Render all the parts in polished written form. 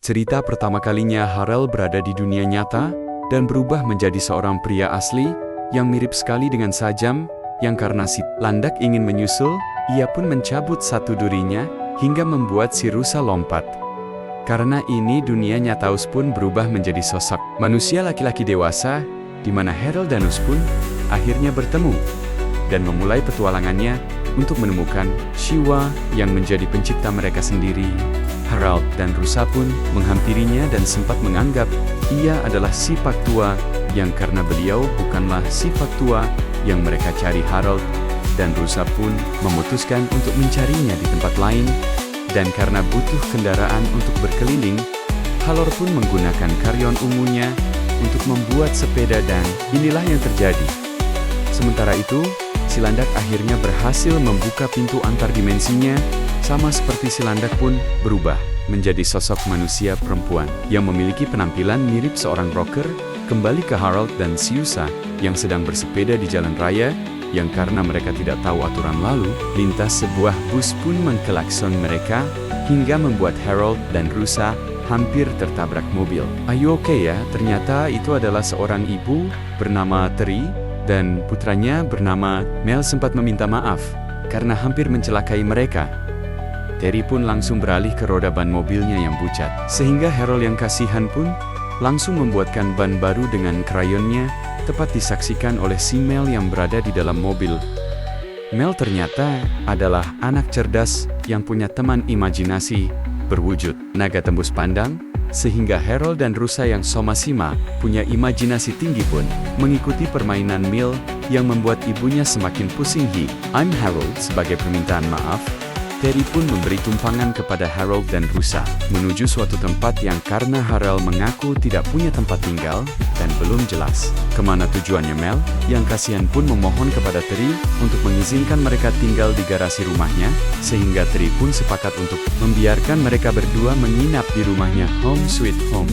cerita pertama kalinya Harald berada di dunia nyata dan berubah menjadi seorang pria asli yang mirip sekali dengan Sajam, yang karena si landak ingin menyusul, ia pun mencabut satu durinya hingga membuat si rusa lompat. Karena ini dunia Nyataus pun berubah menjadi sosok manusia laki-laki dewasa, di mana Harald dan Nus pun akhirnya bertemu dan memulai petualangannya untuk menemukan Shiva yang menjadi pencipta mereka sendiri. Harald dan Rusa pun menghampirinya dan sempat menganggap ia adalah si Paktua, yang karena beliau bukanlah si Paktua yang mereka cari. Harald dan Rusa pun memutuskan untuk mencarinya di tempat lain, dan karena butuh kendaraan untuk berkeliling, Halor pun menggunakan karyon ungunya untuk membuat sepeda, dan inilah yang terjadi. Sementara itu, si landak akhirnya berhasil membuka pintu antar dimensinya, sama seperti si landak pun berubah menjadi sosok manusia perempuan yang memiliki penampilan mirip seorang rocker, kembali ke Harald dan Siusa yang sedang bersepeda di jalan raya, yang karena mereka tidak tahu aturan lalu lintas, sebuah bus pun mengklakson mereka hingga membuat Harald dan Rusa hampir tertabrak mobil. "Ayo oke ya?" Ternyata itu adalah seorang ibu bernama Teri dan putranya bernama Mel sempat meminta maaf karena hampir mencelakai mereka. Teri pun langsung beralih ke roda ban mobilnya yang pucat, sehingga Harald yang kasihan pun langsung membuatkan ban baru dengan krayonnya, tepat disaksikan oleh si Mel yang berada di dalam mobil. Mel ternyata adalah anak cerdas yang punya teman imajinasi berwujud naga tembus pandang, sehingga Harald dan Rusa yang somasima punya imajinasi tinggi pun mengikuti permainan Mel yang membuat ibunya semakin pusing. "I'm Harald." Sebagai permintaan maaf, Teri pun memberi tumpangan kepada Harald dan Rusa menuju suatu tempat yang karena Harald mengaku tidak punya tempat tinggal dan belum jelas kemana tujuannya. Mel yang kasihan pun memohon kepada Teri untuk mengizinkan mereka tinggal di garasi rumahnya, sehingga Teri pun sepakat untuk membiarkan mereka berdua menginap di rumahnya. Home sweet home.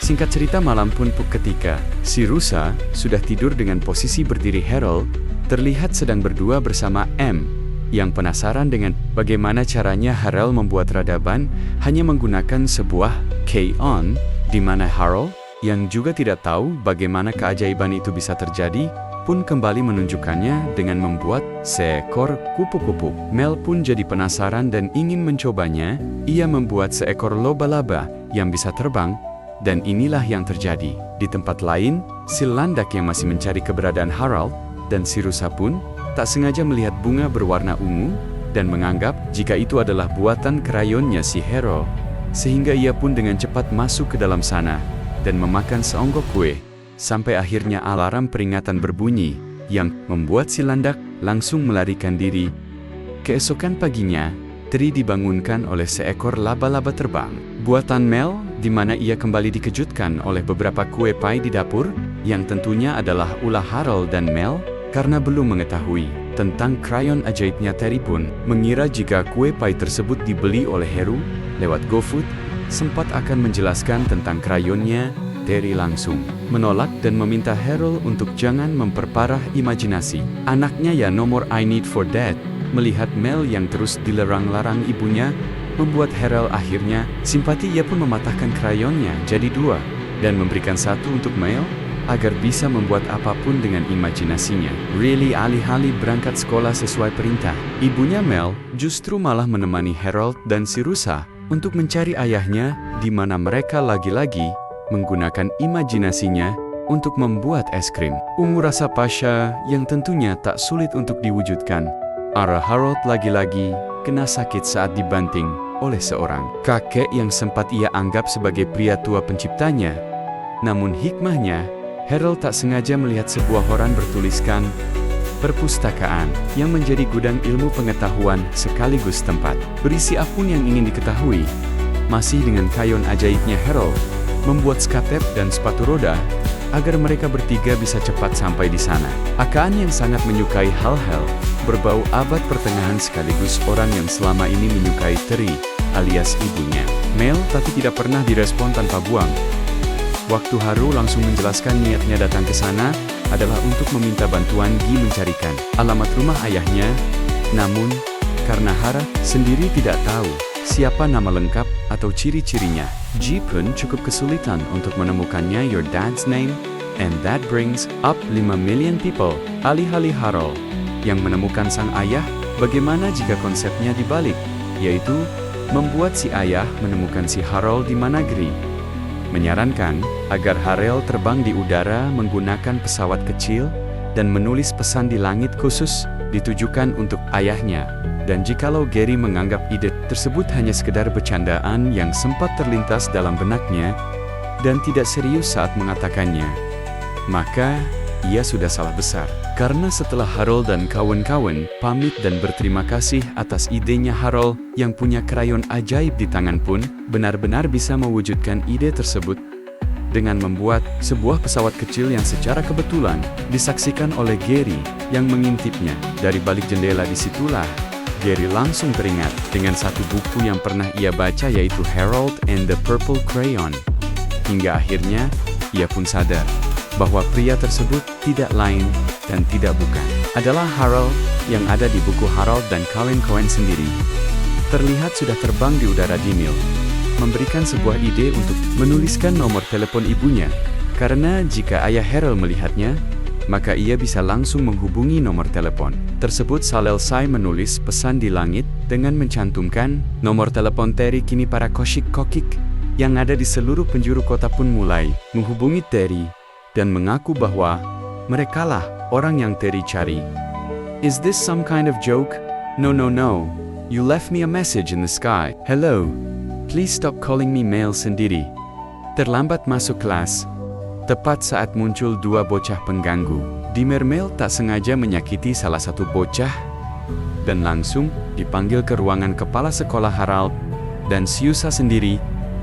Singkat cerita, malam pun ketika si Rusa sudah tidur dengan posisi berdiri, Harald terlihat sedang berdua bersama M, yang penasaran dengan bagaimana caranya Harald membuat roda ban hanya menggunakan sebuah key-on, di mana Harald yang juga tidak tahu bagaimana keajaiban itu bisa terjadi, pun kembali menunjukkannya dengan membuat seekor kupu-kupu. Mel pun jadi penasaran dan ingin mencobanya. Ia membuat seekor laba-laba yang bisa terbang, dan inilah yang terjadi. Di tempat lain, si landak yang masih mencari keberadaan Harald dan si Rusa pun tak sengaja melihat bunga berwarna ungu dan menganggap jika itu adalah buatan krayonnya si Harald, sehingga ia pun dengan cepat masuk ke dalam sana dan memakan seonggok kue, sampai akhirnya alarm peringatan berbunyi yang membuat si landak langsung melarikan diri. Keesokan paginya, Teri dibangunkan oleh seekor laba-laba terbang buatan Mel, di mana ia kembali dikejutkan oleh beberapa kue pie di dapur, yang tentunya adalah ulah Harald dan Mel. Karena belum mengetahui tentang krayon ajaibnya, Teri pun mengira jika kue pie tersebut dibeli oleh Heru lewat GoFood. Sempat akan menjelaskan tentang krayonnya, Teri langsung menolak dan meminta Harald untuk jangan memperparah imajinasi anaknya. Ya nomor I need for that. Melihat Mel yang terus dilarang-larang ibunya, membuat Harald akhirnya simpati. Ia pun mematahkan krayonnya jadi dua dan memberikan satu untuk Mel agar bisa membuat apapun dengan imajinasinya. Really, alih-alih berangkat sekolah sesuai perintah ibunya, Mel justru malah menemani Harald dan si Rusa untuk mencari ayahnya, di mana mereka lagi-lagi menggunakan imajinasinya untuk membuat es krim ungu rasa pasha yang tentunya tak sulit untuk diwujudkan. Arah Harald lagi-lagi kena sakit saat dibanting oleh seorang kakek yang sempat ia anggap sebagai pria tua penciptanya. Namun hikmahnya, Harald tak sengaja melihat sebuah koran bertuliskan perpustakaan yang menjadi gudang ilmu pengetahuan sekaligus tempat berisi apapun yang ingin diketahui. Masih dengan kayon ajaibnya, Harald membuat skatep dan sepatu roda agar mereka bertiga bisa cepat sampai di sana. Akaan yang sangat menyukai hal-hal berbau abad pertengahan sekaligus orang yang selama ini menyukai Teri alias ibunya, Mel, tapi tidak pernah direspon tanpa buang. Waktu Haru langsung menjelaskan niatnya datang ke sana adalah untuk meminta bantuan Gi mencarikan alamat rumah ayahnya. Namun, karena Hara sendiri tidak tahu siapa nama lengkap atau ciri-cirinya. G pun cukup kesulitan untuk menemukannya your dad's name, and that brings up 5 million people. Alih-alih Harold yang menemukan sang ayah, bagaimana jika konsepnya dibalik, yaitu membuat si ayah menemukan si Harold di Managri. Menyarankan agar Harold terbang di udara menggunakan pesawat kecil dan menulis pesan di langit khusus ditujukan untuk ayahnya. Dan jikalau Gary menganggap ide tersebut hanya sekedar bercandaan yang sempat terlintas dalam benaknya dan tidak serius saat mengatakannya, maka ia sudah salah besar. Karena setelah Harold dan kawan-kawan pamit dan berterima kasih atas idenya Harold yang punya krayon ajaib di tangan pun benar-benar bisa mewujudkan ide tersebut dengan membuat sebuah pesawat kecil yang secara kebetulan disaksikan oleh Gary yang mengintipnya. Dari balik jendela disitulah Gary langsung teringat dengan satu buku yang pernah ia baca, yaitu Harold and the Purple Crayon. Hingga akhirnya ia pun sadar bahwa pria tersebut tidak lain dan tidak bukan adalah Harold yang ada di buku Harold dan kawan-kawan sendiri. Terlihat sudah terbang di udara Dinil, memberikan sebuah ide untuk menuliskan nomor telepon ibunya, karena jika ayah Harold melihatnya, maka ia bisa langsung menghubungi nomor telepon tersebut. Selesai menulis pesan di langit dengan mencantumkan nomor telepon Terry, kini para kokik yang ada di seluruh penjuru kota pun mulai menghubungi Terry dan mengaku bahwa merekalah orang yang Terry cari. Is this some kind of joke? No. You left me a message in the sky. Hello. Please stop calling me mail sendiri. Terlambat masuk kelas. Tepat saat muncul dua bocah pengganggu, Dimermel tak sengaja menyakiti salah satu bocah dan langsung dipanggil ke ruangan kepala sekolah Harold, dan Siusa sendiri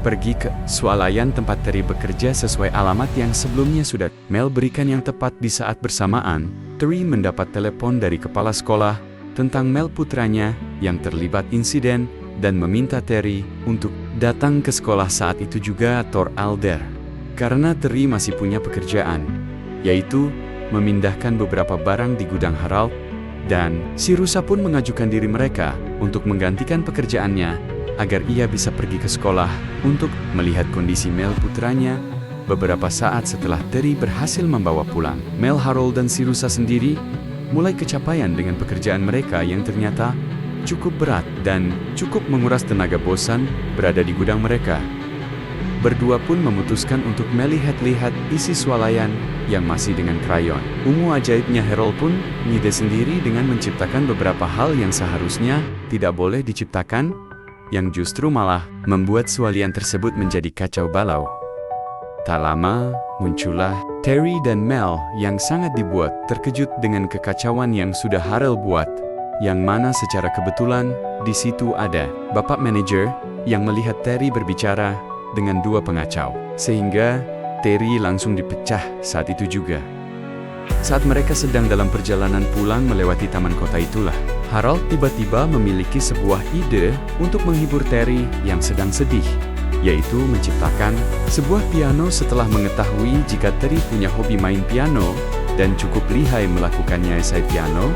pergi ke swalayan tempat Terry bekerja sesuai alamat yang sebelumnya sudah Mel berikan. Yang tepat di saat bersamaan, Terry mendapat telepon dari kepala sekolah tentang Mel putranya yang terlibat insiden dan meminta Terry untuk datang ke sekolah saat itu juga Thor Alder. Karena Terry masih punya pekerjaan, yaitu memindahkan beberapa barang di gudang Harold, dan si rusa pun mengajukan diri mereka untuk menggantikan pekerjaannya agar ia bisa pergi ke sekolah untuk melihat kondisi Mel putranya beberapa saat setelah Terry berhasil membawa pulang. Mel, Harold, dan si rusa sendiri mulai kecapaian dengan pekerjaan mereka yang ternyata cukup berat dan cukup menguras tenaga. Bosan berada di gudang mereka, berdua pun memutuskan untuk melihat-lihat isi swalayan yang masih dengan krayon. Ungu ajaibnya Harold pun ngide sendiri dengan menciptakan beberapa hal yang seharusnya tidak boleh diciptakan, yang justru malah membuat swalayan tersebut menjadi kacau balau. Tak lama, muncullah Terry dan Mel yang sangat dibuat terkejut dengan kekacauan yang sudah Harold buat, yang mana secara kebetulan di situ ada bapak manajer yang melihat Terry berbicara dengan dua pengacau, sehingga Terry langsung dipecah saat itu juga. Saat mereka sedang dalam perjalanan pulang melewati taman kota itulah, Harold tiba-tiba memiliki sebuah ide untuk menghibur Terry yang sedang sedih, yaitu menciptakan sebuah piano. Setelah mengetahui jika Terry punya hobi main piano dan cukup lihai melakukannya esai piano,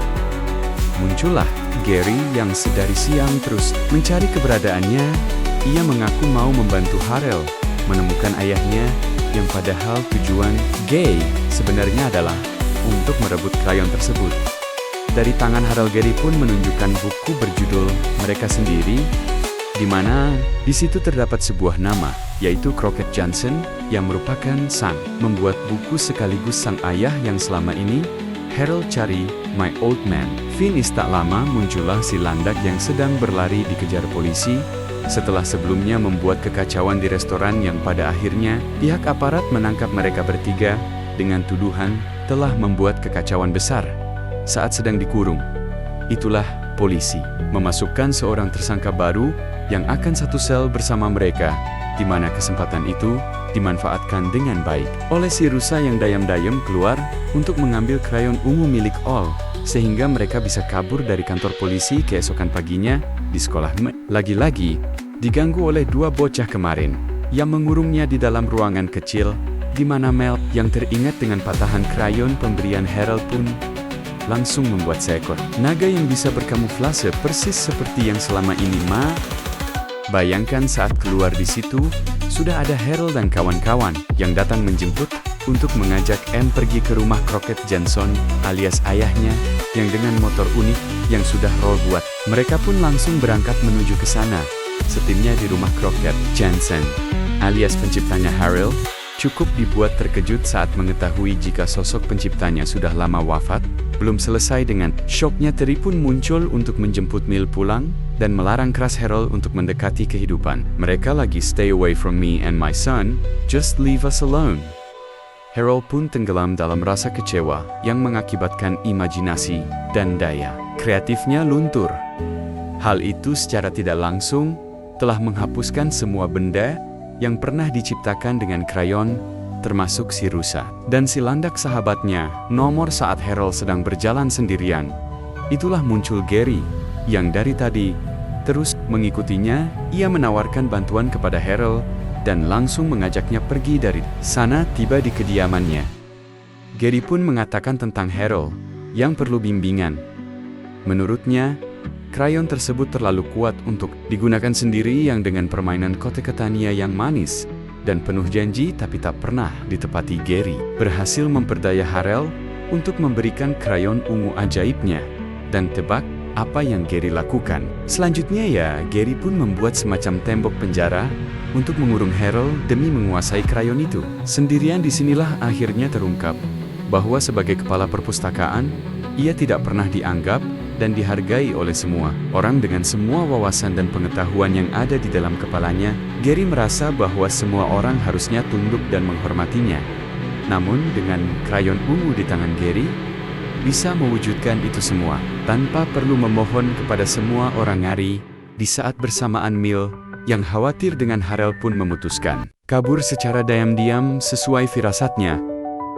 muncullah Gary yang sedari siang terus mencari keberadaannya. Ia mengaku mau membantu Harold menemukan ayahnya, yang padahal tujuan Gay sebenarnya adalah untuk merebut krayon tersebut. Dari tangan Harold, Gary pun menunjukkan buku berjudul Mereka Sendiri, di mana di situ terdapat sebuah nama, yaitu Crockett Johnson, yang merupakan sang membuat buku sekaligus sang ayah yang selama ini Harold cari, My Old Man. Finis tak lama muncullah si landak yang sedang berlari dikejar polisi, setelah sebelumnya membuat kekacauan di restoran yang pada akhirnya pihak aparat menangkap mereka bertiga dengan tuduhan telah membuat kekacauan besar saat sedang dikurung. Itulah polisi memasukkan seorang tersangka baru yang akan satu sel bersama mereka, di mana kesempatan itu dimanfaatkan dengan baik oleh si rusa yang dayam-dayam keluar untuk mengambil krayon ungu milik All, sehingga mereka bisa kabur dari kantor polisi keesokan paginya di sekolah. Lagi-lagi diganggu oleh dua bocah kemarin yang mengurungnya di dalam ruangan kecil, di mana Mel yang teringat dengan patahan krayon pemberian Harold pun langsung membuat seekor naga yang bisa berkamuflase persis seperti yang selama ini Bayangkan saat keluar di situ, sudah ada Harold dan kawan-kawan yang datang menjemput untuk mengajak M pergi ke rumah Crockett Johnson alias ayahnya yang dengan motor unik yang sudah Roll buat. Mereka pun langsung berangkat menuju ke sana. Setimnya di rumah Crockett Johnson alias penciptanya Harold cukup dibuat terkejut saat mengetahui jika sosok penciptanya sudah lama wafat. Belum selesai dengan syoknya, Terry pun muncul untuk menjemput Mil pulang dan melarang keras Harold untuk mendekati kehidupan. Mereka lagi stay away from me and my son, just leave us alone. Harold pun tenggelam dalam rasa kecewa yang mengakibatkan imajinasi dan daya kreatifnya luntur. Hal itu secara tidak langsung telah menghapuskan semua benda yang pernah diciptakan dengan krayon, termasuk si rusa dan si landak sahabatnya. Nomor saat Harold sedang berjalan sendirian, itulah muncul Gary yang dari tadi terus mengikutinya. Ia menawarkan bantuan kepada Harold dan langsung mengajaknya pergi dari sana. Tiba di kediamannya, Gary pun mengatakan tentang Harold yang perlu bimbingan. Menurutnya, krayon tersebut terlalu kuat untuk digunakan sendiri, yang dengan permainan kote-katania yang manis dan penuh janji tapi tak pernah ditepati. Gary berhasil memperdaya Harold untuk memberikan krayon ungu ajaibnya. Dan tebak apa yang Gary lakukan? Selanjutnya ya, Gary pun membuat semacam tembok penjara untuk mengurung Harold demi menguasai krayon itu. Sendirian disinilah akhirnya terungkap bahwa sebagai kepala perpustakaan, ia tidak pernah dianggap dan dihargai oleh semua orang. Dengan semua wawasan dan pengetahuan yang ada di dalam kepalanya, Gary merasa bahwa semua orang harusnya tunduk dan menghormatinya. Namun dengan krayon ungu di tangan Gary, bisa mewujudkan itu semua tanpa perlu memohon kepada semua orang. Ngari, di saat bersamaan Mil yang khawatir dengan Harold pun memutuskan kabur secara diam-diam sesuai firasatnya.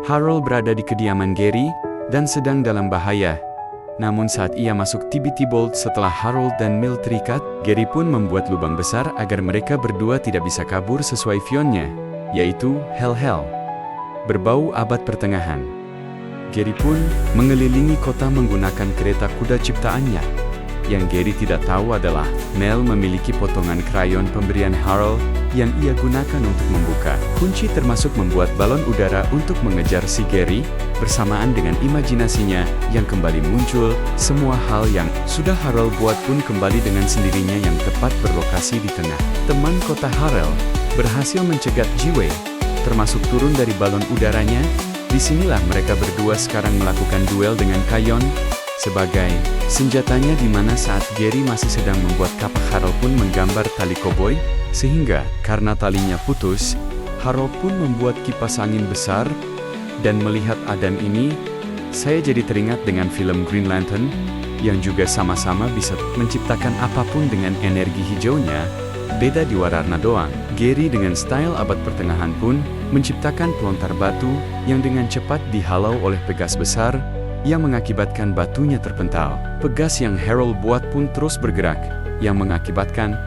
Harold berada di kediaman Gary dan sedang dalam bahaya. Namun saat ia masuk tiba-tiba setelah Harold dan Mil terikat, Gary pun membuat lubang besar agar mereka berdua tidak bisa kabur sesuai fionnya, yaitu hell berbau abad pertengahan. Gary pun mengelilingi kota menggunakan kereta kuda ciptaannya. Yang Gary tidak tahu adalah Mel memiliki potongan krayon pemberian Harold yang ia gunakan untuk membuka kunci, termasuk membuat balon udara untuk mengejar si Gary. Bersamaan dengan imajinasinya yang kembali muncul, semua hal yang sudah Harold buat pun kembali dengan sendirinya yang tepat berlokasi di tengah. Teman kota Harold berhasil mencegat Jiwei, termasuk turun dari balon udaranya. Disinilah mereka berdua sekarang melakukan duel dengan krayon sebagai senjatanya, di mana saat Gary masih sedang membuat kapak, Harold pun menggambar tali koboi, sehingga karena talinya putus, Harold pun membuat kipas angin besar. Dan melihat adan ini, saya jadi teringat dengan film Green Lantern yang juga sama-sama bisa menciptakan apapun dengan energi hijaunya, beda di warna doang. Gary dengan style abad pertengahan pun menciptakan pelontar batu yang dengan cepat dihalau oleh pegas besar yang mengakibatkan batunya terpental. Pegas yang Harold buat pun terus bergerak, yang mengakibatkan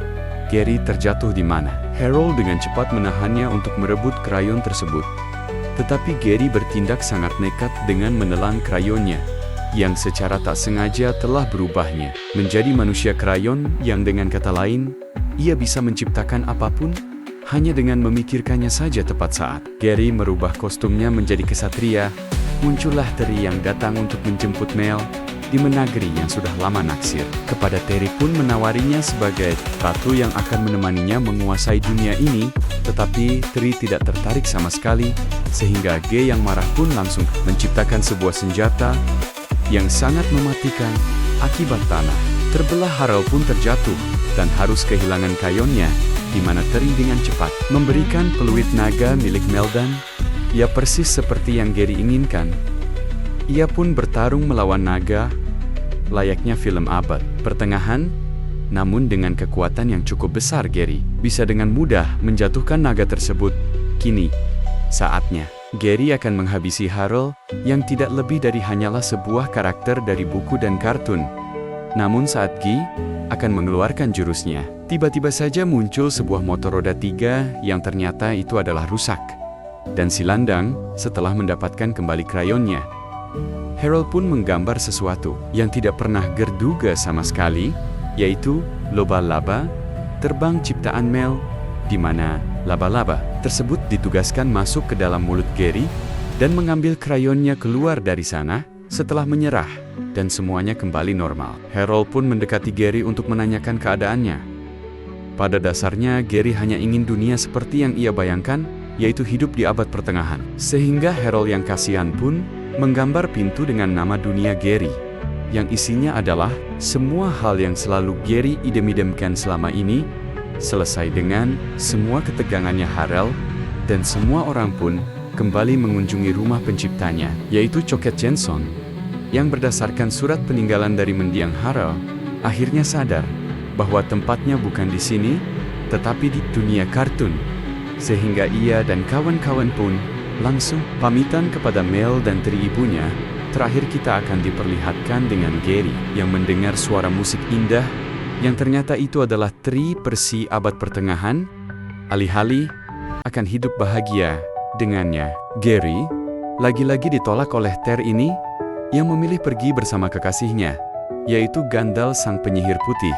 Gary terjatuh, di mana Harold dengan cepat menahannya untuk merebut krayon tersebut. Tetapi Gary bertindak sangat nekat dengan menelan krayonnya, yang secara tak sengaja telah berubahnya menjadi manusia krayon, yang dengan kata lain, ia bisa menciptakan apapun hanya dengan memikirkannya saja tepat saat. Gary merubah kostumnya menjadi kesatria. Muncullah Terry yang datang untuk menjemput Mel di menagri yang sudah lama naksir kepada Terry, pun menawarinya sebagai ratu yang akan menemaninya menguasai dunia ini. Tetapi Terry tidak tertarik sama sekali, sehingga G yang marah pun langsung menciptakan sebuah senjata yang sangat mematikan. Akibat tanah terbelah, Harold pun terjatuh dan harus kehilangan krayonnya, di mana Terry dengan cepat memberikan peluit naga milik Meldan. Ya, persis seperti yang Gary inginkan. Ia pun bertarung melawan naga, layaknya film abad pertengahan. Namun dengan kekuatan yang cukup besar, Gary bisa dengan mudah menjatuhkan naga tersebut. Kini, saatnya Gary akan menghabisi Harold yang tidak lebih dari hanyalah sebuah karakter dari buku dan kartun. Namun saat Guy akan mengeluarkan jurusnya, tiba-tiba saja muncul sebuah motor roda 3 yang ternyata itu adalah rusak. Dan si Landang, setelah mendapatkan kembali krayonnya, Harold pun menggambar sesuatu yang tidak pernah gerduga sama sekali, yaitu laba-laba terbang ciptaan Mel, di mana laba-laba tersebut ditugaskan masuk ke dalam mulut Gary dan mengambil krayonnya keluar dari sana setelah menyerah, dan semuanya kembali normal. Harold pun mendekati Gary untuk menanyakan keadaannya. Pada dasarnya, Gary hanya ingin dunia seperti yang ia bayangkan, yaitu hidup di abad pertengahan. Sehingga Harold yang kasihan pun menggambar pintu dengan nama dunia Gary, yang isinya adalah semua hal yang selalu Gary idam-idamkan selama ini, selesai dengan semua ketegangannya Harold, dan semua orang pun kembali mengunjungi rumah penciptanya, yaitu Coket Jenson, yang berdasarkan surat peninggalan dari mendiang Harold, akhirnya sadar bahwa tempatnya bukan di sini, tetapi di dunia kartun. Sehingga ia dan kawan-kawan pun langsung pamitan kepada Mel dan tri ibunya. Terakhir kita akan diperlihatkan dengan Gary yang mendengar suara musik indah, yang ternyata itu adalah tri Persi abad pertengahan, alih-alih akan hidup bahagia dengannya. Gary lagi-lagi ditolak oleh Ter ini, yang memilih pergi bersama kekasihnya, yaitu Gandalf sang penyihir putih.